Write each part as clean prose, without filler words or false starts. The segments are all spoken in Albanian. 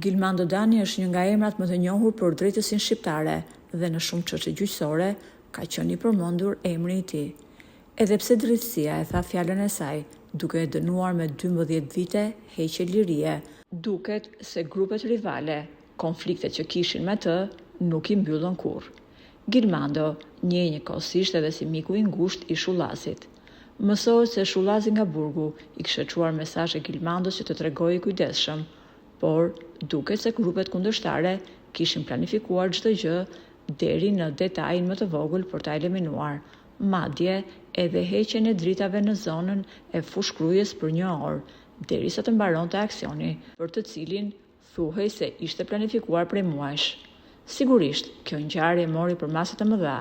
Gilmando Dani është një nga emrat më të njohur për drejtësinë shqiptare dhe në shumë çështje gjyqësore ka qenë i përmendur emri i tij. Edhe pse drejtësia e tha fjalën e saj, duke e dënuar me 12 vite heqje lirie, duket se grupet rivale, konfliktet që kishin me të, nuk i mbyllën kurrë. Gilmando njeh njëkohësisht edhe si miku i ngushtë i Shullasit. Mësohet se Shullasi nga burgu i kishte çuar mesazhe Gilmandos që të tregojë i kujdesshëm, por duket se grupet kundërshtare kishin planifikuar çdo gjë deri në detajin më të vogël për ta eliminuar, madje edhe heqjen e dritave në zonën e fushkrujës për 1 orë, derisa të mbaronte aksioni, për të cilin thuhej se ishte planifikuar prej muajsh. Sigurisht, kjo ngjarje mori përmase të mëdha,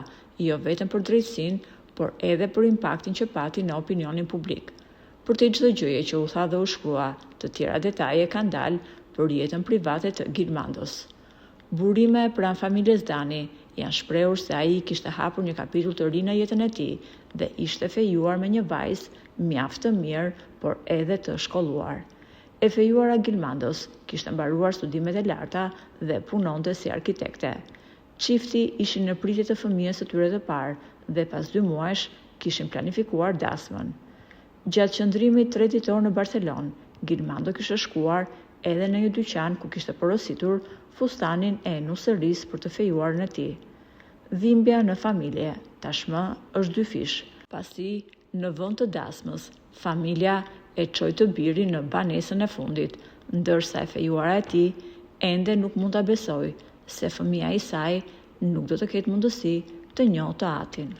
jo vetëm për drejtësinë, por edhe për impaktin që pati në opinionin publik. Për te çdo gjëje që u tha dhe u shkrua, të tjera detaje kanë dalë për jetën private të Gilmandos. Burime pranë familjes Dani janë shprehur se ai kishte hapur një kapitull të ri në jetën e tij dhe ishte fejuar me një vajzë mjaft të mirë, por edhe të shkolluar. E fejuara Gilmandos kishte mbaruar studimet e larta dhe punonte si arkitekte. Çifti ishin në pritje të fëmijës së tyre të parë dhe pas 2 muajsh kishin planifikuar dasmën. Gjatë qëndrimit 3 ditor në Barcelonë, Gilmando kishte shkuar edhe në një dyqan ku kishte porositur fustanin e nusërisë për të fejuarën e tij. Dhimbja në familje tashmë është 2 fish. Pasi në vend të dasmës, familja e çoi të birin në banesën e fundit, ndërsa e fejuara e tij ende nuk mund ta besojë se fëmia e saj nuk do të ketë mundësi të njohë të atin.